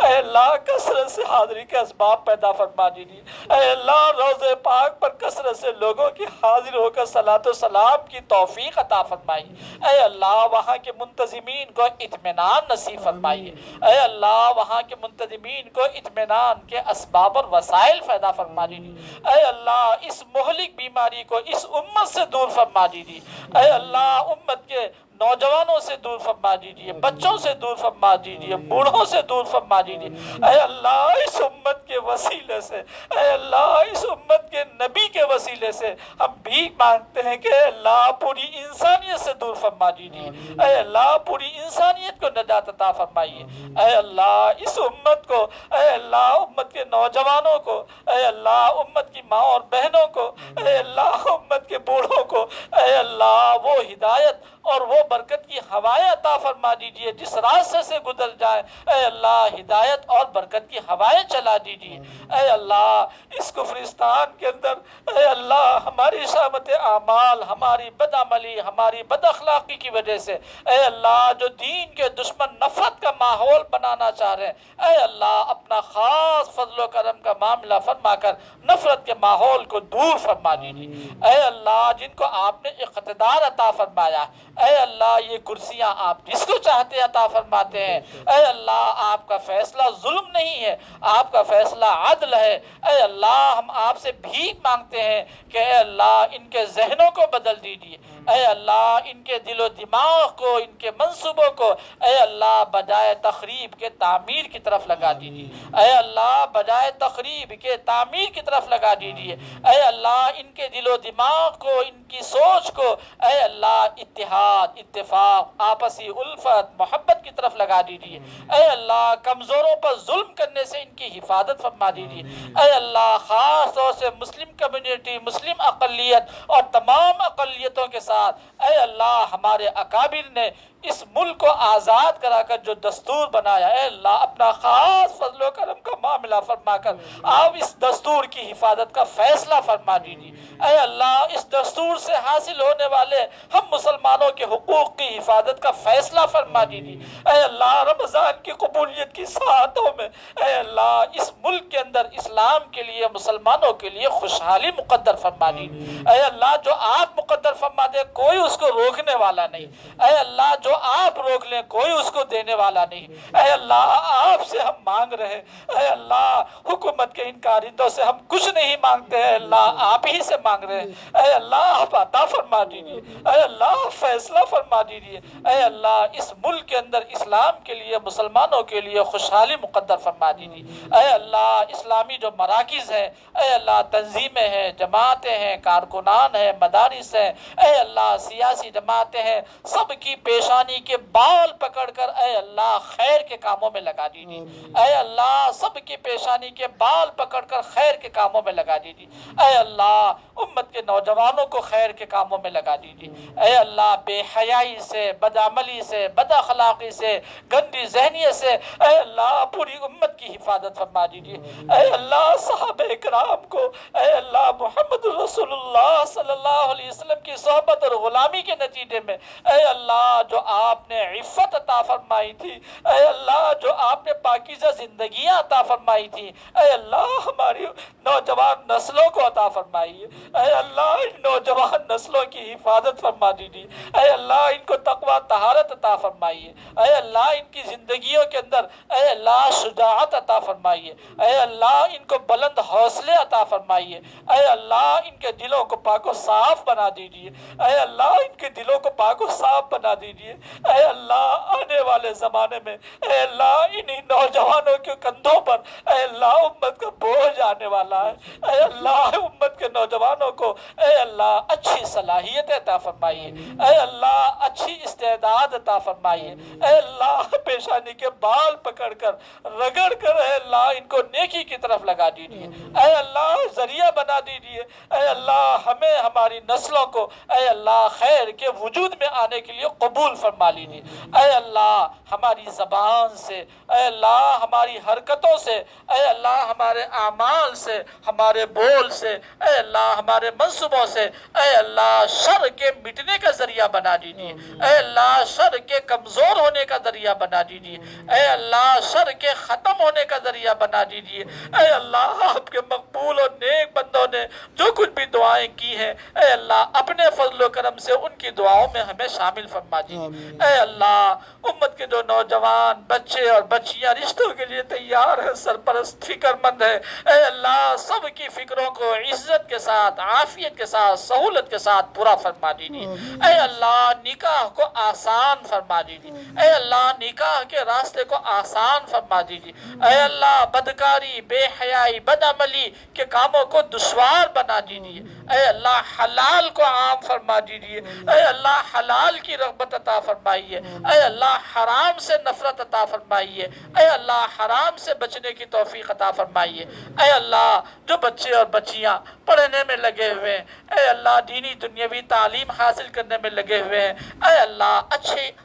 اے اللہ کثرت سے حاضری کے اسباب پیدا فرما دیجیے۔ اے اللہ روضہ پاک پر کثرت سے لوگوں کی حاضر ہو کر صلاۃ و سلام کی توفیق عطا فرمائیے۔ اے اللہ وہاں کے منتظمین کو اطمینان نصیب فرمائیے۔ اے اللہ وہاں کے منتظمین کو اطمینان کے اسباب اور وسائل پیدا فرما دیجیے۔ اے اللہ اس مہلک بیماری کو اس امت سے دور فرما دیجیے۔ اے اللہ امت کے نوجوانوں سے دور فرما دیجیے، بچوں سے دور فرما دیجیے، بوڑھوں سے دور فرما دیجیے۔ اے اللہ اس امت کے وسیلے سے، اے اللہ اس امت کے نبی کے وسیلے سے ہم بھیک مانگتے ہیں کہ اے اللہ پوری انسانیت سے دور فرما دیجیے۔ اے اللہ پوری انسانیت کو نجات عطا فرمائیے۔ اے اللہ اس امت کو، اے اللہ امت کے نوجوانوں کو، اے اللہ امت کی ماں اور بہنوں کو، اے اللہ امت کے بوڑھوں کو، اے اللہ وہ ہدایت اور وہ برکت کی ہوائیں عطا فرما دیجیے جس راستے سے گزر جائے اے اللہ ہدایت اور برکت کی ہوائیں چلا دیجیے۔ اے اللہ اس کفرستان کے اندر اے اللہ ہماری شامت اعمال، ہماری بد عملی، ہماری بد اخلاقی کی وجہ سے اے اللہ جو دین کے دشمن نفرت کا ماحول بنانا چاہ رہے ہیں اے اللہ اپنا خاص فضل و کرم کا معاملہ فرما کر نفرت کے ماحول کو دور فرما دیجیے۔ اے اللہ جن کو آپ نے اقتدار عطا فرمایا اے اللہ یہ کرسیاں آپ جس کو چاہتے عطا فرماتے ہیں۔ اے اللہ آپ کا فیصلہ ظلم نہیں ہے، آپ کا فیصلہ عدل ہے۔ اے اللہ ہم آپ سے بھیک مانگتے ہیں کہ اے اللہ ان کے ذہنوں کو بدل دیجیے۔ اے اللہ ان کے دل و دماغ کو، ان کے منصوبوں کو اے اللہ بجائے تخریب کے تعمیر کی طرف لگا دیجیے۔ اے اللہ بجائے تخریب کے تعمیر کی طرف لگا دیجیے۔ اے اللہ ان کے دل و دماغ کو، ان کی سوچ کو اے اللہ اتحاد، اتفاق، آپسی الفت، محبت کی طرف لگا دیجیے۔ اے اللہ کمزوروں پر ظلم کرنے سے ان کی حفاظت فرما دیجیے۔ اے اللہ خاص طور سے مسلم کمیونٹی، مسلم اقلیت اور تمام اقلیتوں کے ساتھ اے اللہ ہمارے اکابر نے اس ملک کو آزاد کرا کر جو دستور بنایا اے اللہ اپنا خاص فضل و کرم کا معاملہ فرما کر آپ اس دستور کی حفاظت کا فیصلہ فرما دیجیے۔ اے اللہ اس دستور سے حاصل ہونے والے ہم مسلمانوں کے حقوق کی حفاظت کا فیصلہ فرما دیجیے۔ اے اللہ رمضان کی قبولیت کی ساعتوں میں اے اللہ اس ملک کے اندر اسلام کے لیے، مسلمانوں کے لیے خوشحالی مقدر فرما دیجیے۔ اے اللہ جو آپ مقدر فرما دے کوئی اس کو روکنے والا نہیں۔ اے اللہ جو آپ روک لیں کوئی اس کو دینے والا نہیں۔ اے اللہ آپ سے ہم مانگ رہے ہیں۔ اے اللہ حکومت کے ان کارندوں سے ہم کچھ نہیں مانگتے ہیں، اللہ آپ ہی سے مانگ رہے ہیں۔ اے اللہ آپ عطا فرما دیجیے۔ اے اللہ فیصلہ فرما دیجیے۔ اے اللہ اس ملک کے اندر اسلام کے لیے، مسلمانوں کے لیے خوشحالی مقدر فرما دیجیے۔ اے اللہ اسلامی جو مراکز ہیں اے اللہ تنظیمیں ہیں، جماعتیں ہیں، کارکنان ہیں، مدارس ہیں اے اللہ سیاسی جماعتیں ہیں، سب کی پیشانی کے بال پکڑ کر اے اللہ خیر کے کاموں میں لگا دیجیے۔ اے اللہ سب کی پیشانی کے بال پکڑ کر خیر کے کاموں میں لگا دیجیے۔ اے اللہ امت کے نوجوانوں کو خیر کے کاموں میں لگا دیجیے۔ اے اللہ بے حیا حیائی سے، بد عملی سے، بد اخلاقی سے، گندی ذہنیت سے اے اللہ پوری امت کی حفاظت فرما دیجیے۔ اے اللہ صحابہ کرام کو، اے اللہ محمد رسول اللہ صلی اللہ علیہ وسلم کی صحبت اور غلامی کے نتیجے میں اے اللہ جو آپ نے عفت عطا فرمائی تھی، اے اللہ جو آپ نے پاکیزہ زندگیاں عطا فرمائی تھی، اے اللہ ہماری نوجوان نسلوں کو عطا فرمائیے۔ اے اللہ ان نوجوان نسلوں کی حفاظت فرما دیجیے۔ اے اللہ ان کو تقوی طہارت عطا فرمائیے۔ اے اللہ ان کی زندگیوں کے اندر اے اللہ شجاعت عطا فرمائیے۔ اے اللہ ان کو بلند حوصلے عطا فرمائیے۔ اے اللہ ان کے دلوں کو پاک و صاف بنا دیجیے۔ اے اللہ ان کے دلوں کو پاک و صاف بنا دیجیے۔ اے اللہ آنے والے زمانے میں اے اللہ انہی نوجوانوں کے کندھوں پر اے اللہ امت کا بوجھ آنے والا ہے۔ اے اللہ امت کے نوجوانوں کو اے اللہ اچھی صلاحیت عطا فرمائیے۔ اے اللہ اچھی استعداد عطا فرمائیے۔ اے اللہ پیشانی کے بال پکڑ کر رگڑ کر اے اللہ ان کو نیکی کی طرف لگا دیجیے۔ اے اللہ ذریعہ بنا دیجیے۔ اے اللہ ہمیں ہماری نسلوں کو اے اللہ خیر کے وجود میں آنے کے لیے قبول فرما لیجیے۔ اے اللہ ہماری زبان سے، اے اللہ ہماری حرکتوں سے، اے اللہ ہمارے اعمال سے، ہمارے بول سے، اے اللہ ہمارے منصبوں سے اے اللہ شر کے مٹنے کا ذریعہ بنا دیجیے۔ اے اللہ شر کے کمزور ہونے کا ذریعہ بنا دیجیے۔ اے اللہ شر کے ختم ہونے کا ذریعہ بنا دیجیے۔ اے اللہ آپ کے مقبول اور نیک بندوں نے جو کچھ بھی دعائیں کی ہیں اے اللہ اپنے فضل و کرم سے ان کی دعاؤں میں ہمیں شامل فرما دیجیے۔ اے اللہ امت کے جو نوجوان بچے اور بچیاں رشتوں کے لیے تیار ہیں، سرپرست فکر مند ہے، اے اللہ سب کی فکروں کو عزت کے ساتھ، عافیت کے ساتھ، سہولت کے ساتھ پورا فرما دیجیے۔ اے اللہ نکاح کو آسان فرما دیجیے۔ اے اللہ نکاح کے راستے کو آسان فرما دیجیے۔ اے اللہ بدکاری، بے حیائی، بد عملی کے کاموں کو دشوار بنا دیجیے۔ اے اللہ حلال کو عام فرما دیجیے۔ اے اللہ حلال کی رغبت عطا فرمائیے۔ اے اللہ حرام سے نفرت عطا فرمائیے۔ اے اللہ حرام سے بچنے کی توفیق عطا فرمائیے۔ اے اللہ جو بچے اور بچیاں پڑھنے میں لگے ہوئے ہیں، اے اللہ دینی دنیاوی تعلیم حاصل کرنے میں لگے ہوئے ہیں، اے اللہ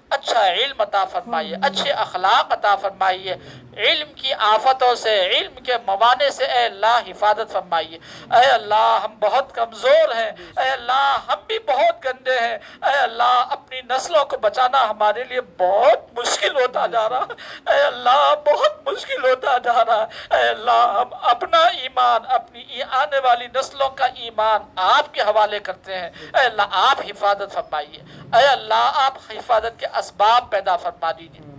اچھا علم عطا فرمائیے، اچھے اخلاق عطا فرمائیے، علم کی آفتوں سے، علم کے موانع سے اے اللہ حفاظت فرمائیے۔ اے اللہ ہم بہت کمزور ہیں، اے اللہ ہم بھی بہت گندے ہیں، اے اللہ اپنی نسلوں کو بچانا ہمارے لیے بہت مشکل ہوتا جا رہا ہے، اے اللہ بہت مشکل ہوتا جا رہا ہے۔ اے اللہ ہم اپنا ایمان، اپنی آنے والی نسلوں کا ایمان آپ کے حوالے کرتے ہیں۔ اے اللہ آپ حفاظت فرمائیے۔ اے اللہ آپ حفاظت کے اسباب پیدا فرما دیجیے۔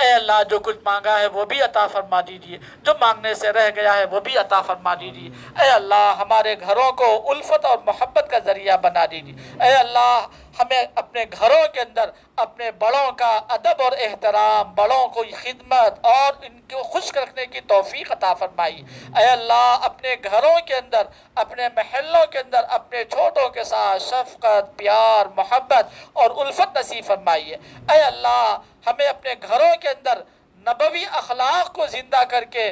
اے اللہ جو کچھ مانگا ہے وہ بھی عطا فرما دیجیے، جو مانگنے سے رہ گیا ہے وہ بھی عطا فرما دیجیے۔ اے اللہ ہمارے گھروں کو الفت اور محبت کا ذریعہ بنا دیجیے۔ اے اللہ ہمیں اپنے گھروں کے اندر اپنے بڑوں کا ادب اور احترام، بڑوں کو خدمت اور ان کو خوش رکھنے کی توفیق عطا فرمائی۔ اے اللہ اپنے گھروں کے اندر، اپنے محلوں کے اندر اپنے چھوٹوں کے ساتھ شفقت، پیار، محبت اور الفت نصیب فرمائیے۔ اے اللہ ہمیں اپنے گھروں کے اندر نبوی اخلاق کو زندہ کر کے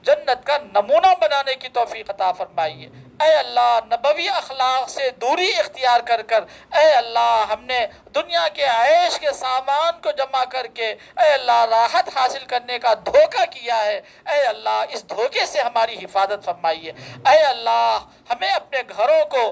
جنت کا نمونہ بنانے کی توفیق عطا فرمائیے۔ اے اللہ نبوی اخلاق سے دوری اختیار کر کر اے اللہ ہم نے دنیا کے عیش کے سامان کو جمع کر کے اے اللہ راحت حاصل کرنے کا دھوکہ کیا ہے، اے اللہ اس دھوکے سے ہماری حفاظت فرمائیے۔ اے اللہ ہمیں اپنے گھروں کو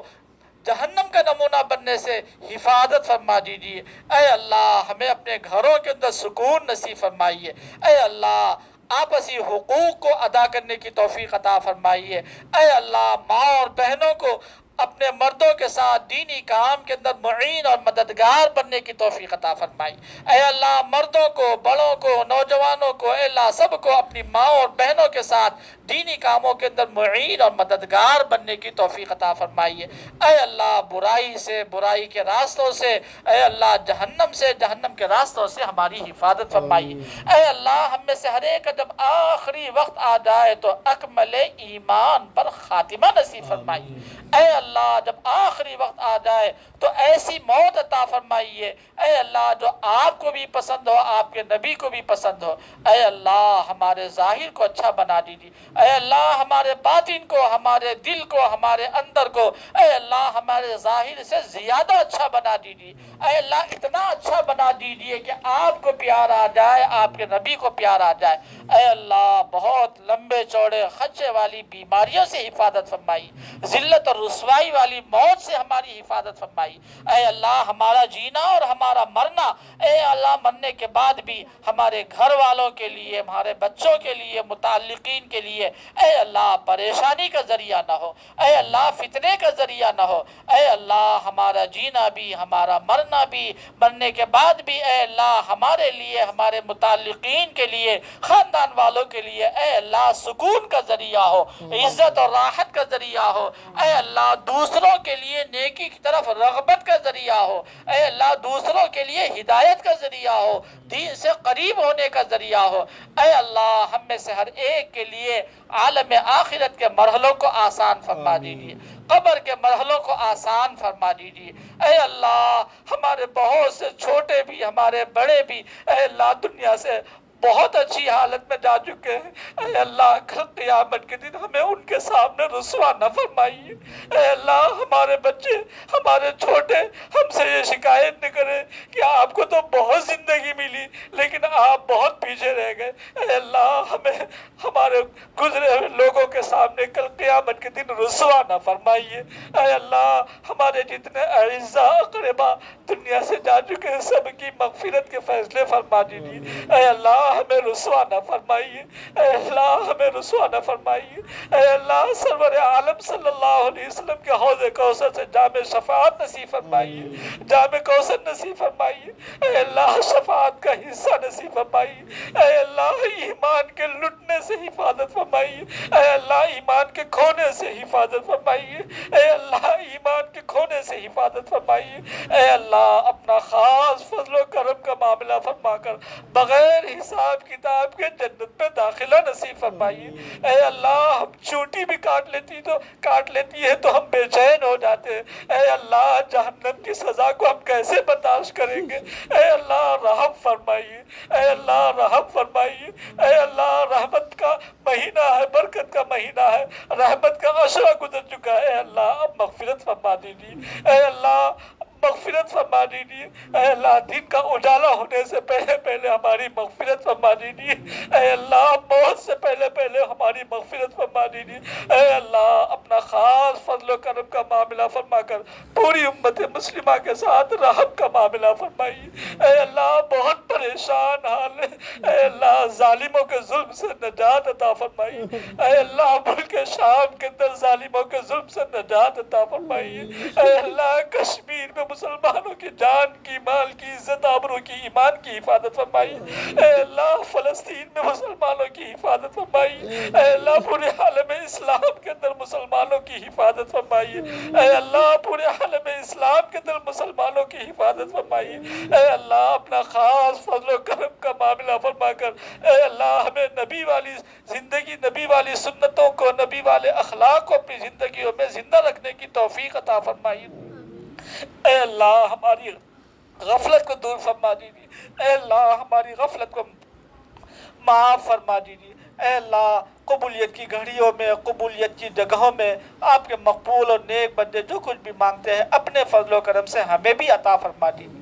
جہنم کا نمونہ بننے سے حفاظت فرما دیجیے۔ اے اللہ ہمیں اپنے گھروں کے اندر سکون نصیب فرمائیے۔ اے اللہ آپسی حقوق کو ادا کرنے کی توفیق عطا فرمائیے۔ اے اللہ ماں اور بہنوں کو اپنے مردوں کے ساتھ دینی کام کے اندر معین اور مددگار بننے کی توفیق عطا فرمائی۔ اے اللہ مردوں کو، بڑوں کو، نوجوانوں کو، اے اللہ سب کو اپنی ماں اور بہنوں کے ساتھ دینی کاموں کے اندر معین اور مددگار بننے کی توفیق عطا فرمائیے۔ اے اللہ برائی سے، برائی کے راستوں سے، اے اللہ جہنم سے، جہنم کے راستوں سے ہماری حفاظت فرمائیے۔ اے اللہ ہم میں سے ہر ایک کا جب آخری وقت آ جائے تو اکمل ایمان پر خاتمہ نصیب فرمائیے۔ اے اللہ اللہ جب آخری وقت آ جائے تو ایسی موت عطا فرمائیے اے اللہ جو آپ کو بھی پسند ہو، آپ کے نبی کو بھی پسند ہو۔ اے اللہ ہمارے ظاہر کو اچھا بنا دیجیے، اے اللہ ہمارے باطن کو، ہمارے دل کو، ہمارے اندر کو اے اللہ ہمارے ظاہر سے زیادہ اچھا بنا دیجیے۔ اے اللہ اتنا اچھا بنا دیجیے کہ آپ کو پیار آ جائے، آپ کے نبی کو پیار آ جائے۔ اے اللہ بہت لمبے چوڑے خدشے والی بیماریوں سے حفاظت فرمائی، ذلت اور رسوائی والی موت سے ہماری حفاظت فرمائی۔ اے اللہ ہمارا جینا اور ہمارا مرنا، اے اللہ مرنے کے بعد بھی ہمارے گھر والوں کے لیے، ہمارے بچوں کے لیے، متعلقین کے لیے اے اللہ پریشانی کا ذریعہ نہ ہو، اے اللہ فتنے کا ذریعہ نہ ہو۔ اے اللہ ہمارا جینا بھی، ہمارا مرنا بھی، مرنے کے بعد بھی اے اللہ ہمارے لیے، ہمارے متعلقین کے لیے، خاندان والوں کے لیے اے اللہ سکون کا ذریعہ ہو، عزت اور راحت کا ذریعہ ہو۔ اے اللہ دوسروں کے لیے نیکی کی طرف رغبت کا ذریعہ ہو، اے اللہ دوسروں کے لیے ہدایت کا ذریعہ ہو، دین سے قریب ہونے کا ذریعہ ہو۔ اے اللہ ہم میں سے ہر ایک کے لیے عالم آخرت کے مرحلوں کو آسان فرما دیجیے، قبر کے مرحلوں کو آسان فرما دیجیے۔ اے اللہ ہمارے بہت سے چھوٹے بھی، ہمارے بڑے بھی اے اللہ دنیا سے بہت اچھی حالت میں جا چکے ہیں۔ اے اللہ کل قیامت کے دن ہمیں ان کے سامنے رسوا نہ فرمائیے۔ اے اللہ ہمارے بچے، ہمارے چھوٹے ہم سے یہ شکایت نہ کریں کہ آپ کو تو بہت زندگی ملی لیکن آپ بہت پیچھے رہ گئے۔ اے اللہ ہمیں ہمارے گزرے ہوئے لوگوں کے سامنے کل قیامت کے دن رسوا نہ فرمائیے۔ اے اللہ ہمارے جتنے اعزاء اقربا دنیا سے جا چکے ہیں سب کی مغفرت کے فیصلے فرما دیجیے۔ اے اللہ ہمیں رسوا نہ فرمائیے، اے اللہ ہمیں رسوا نہ فرمائیے۔ اے اللہ سرور عالم صلی اللہ علیہ وسلم کے حوض کوثر سے جام شفاعت نصیب فرمائیے، جام کوثر نصیب فرمائیے۔ اے اللہ شفاعت کا حصہ نصیب فرمائیے۔ اے اللہ ایمان کے لٹنے سے حفاظت فرمائیے، اے اللہ ایمان کے کھونے سے حفاظت فرمائیے، اے اللہ ایمان کے کھونے سے حفاظت فرمائیے۔ اے اللہ اپنا خاص فضل و کرم کا معاملہ فرما کر بغیر حساب کتاب کے جنت میں داخلہ نصیب فرمائیے۔ اے اللہ ہم چوٹی بھی کاٹ لیتی ہے تو ہم بے چین ہو جاتے ہیں۔ اے اللہ جہنم کی سزا کو ہم کیسے برداشت کریں گے؟ اے اللہ رحم فرمائیے، اے اللہ رحم فرمائیے۔ اے اللہ رحمت کا مہینہ ہے، برکت کا مہینہ ہے، رحمت کا عشرہ گزر چکا ہے۔ اے اللہ اب مغفرت فرما دیجیے، اے اللہ مغفرت فرما دیجیے۔ اے اللہ دن کا اجالا ہونے سے پہلے پہلے ہماری مغفرت فرما دیجیے۔ اے اللہ موت سے پہلے پہلے ہماری مغفرت فرما دیجیے۔ اے اللہ اپنا خاص فضل و کرم کا معاملہ فرما کر پوری امت مسلمہ کے ساتھ رحم کا معاملہ فرمائیے۔ اے اللہ بہت پریشان حال ہے، اے اللہ ظالموں کے ظلم سے نجات عطا فرمائیے۔ اے اللہ ملک شام کے اندر ظالموں کے ظلم سے نجات عطا فرمائیے۔ اے اللہ کشمیر میں مسلمانوں کی جان کی، مال کی، عزت آبرو کی، ایمان کی حفاظت فرمائیے۔ اے اللہ فلسطین میں مسلمانوں کی حفاظت فرمائیے۔ اے اللہ پورے عالم اسلام کے اندر مسلمانوں کی حفاظت فرمائیے۔ اے اللہ پورے عالم اسلام کے اندر مسلمانوں کی حفاظت فرمائیے۔ اے اللہ اپنا خاص فضل و کرم کا معاملہ فرما کر اے اللہ ہمیں نبی والی زندگی، نبی والی سنتوں کو، نبی والے اخلاق کو اپنی زندگیوں میں زندہ رکھنے کی توفیق عطا فرمائیے۔ اے اللہ ہماری غفلت کو دور فرما دیجیے، اے اللہ ہماری غفلت کو معاف فرما دیجیے۔ اے اللہ قبولیت کی گھڑیوں میں، قبولیت کی جگہوں میں آپ کے مقبول اور نیک بندے جو کچھ بھی مانگتے ہیں اپنے فضل و کرم سے ہمیں بھی عطا فرما دیجیے۔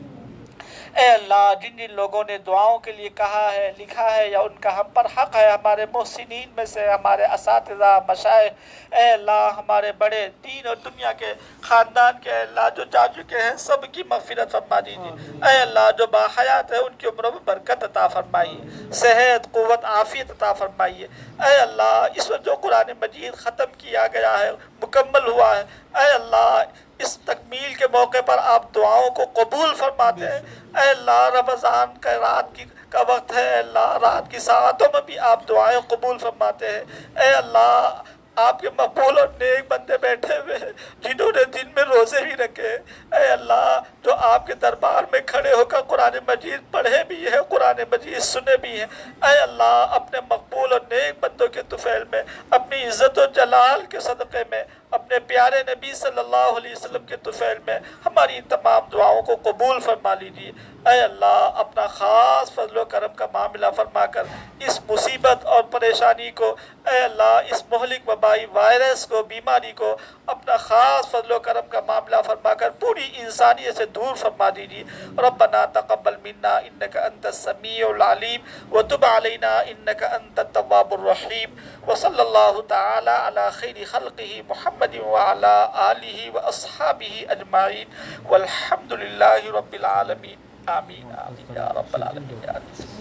اے اللہ جن جن لوگوں نے دعاؤں کے لیے کہا ہے، لکھا ہے یا ان کا ہم پر حق ہے، ہمارے محسنین میں سے، ہمارے اساتذہ، مشائخ، اے اللہ ہمارے بڑے دین اور دنیا کے خاندان کے اے اللہ جو جا چکے ہیں سب کی مغفرت فرما دیجیے۔ اے اللہ جو باحیات ہے ان کی عمروں میں برکت عطا فرمائیے، صحت، قوت، عافیت عطا فرمائیے۔ اے اللہ اس وقت جو قرآن مجید ختم کیا گیا ہے، مکمل ہوا ہے، اے اللہ اس تکمیل کے موقع پر آپ دعاؤں کو قبول فرماتے ہیں۔ اے اللہ رمضان کا رات کا وقت ہے، اے اللہ رات کی ساعتوں میں بھی آپ دعائیں قبول فرماتے ہیں۔ اے اللہ آپ کے مقبول اور نیک بندے بیٹھے ہوئے ہیں جنہوں نے دن میں روزے بھی رکھے ہیں۔ اے اللہ جو آپ کے دربار میں کھڑے ہو کر قرآن مجید پڑھے بھی ہیں، قرآن مجید سنے بھی ہیں، اے اللہ اپنے مقبول اور نیک بندوں کے طفیل میں اپنی عزت و جلال کے صدقے میں اپنے پیارے نبی صلی اللہ علیہ وسلم کے طفیل میں ہماری تمام دعاؤں کو قبول فرما لیجیے۔ اے اللہ اپنا خاص فضل و کرم کا معاملہ فرما کر اس مصیبت اور پریشانی کو، اے اللہ اس مہلک وبائی وائرس کو، بیماری کو اپنا خاص فضل و کرم کا معاملہ فرما کر پوری انسانیت سے دور فرما دیجیے۔ ربنا تقبل منا انک انت السمیع العلیم وتب علینا انک انت التواب الرحیم، وصلی اللہ تعالی علی خیر خلقہ محمد وعلی آلہ واصحابہ اجمعین والحمد للہ رب العالمین، آمین آمین یا رب العالمین۔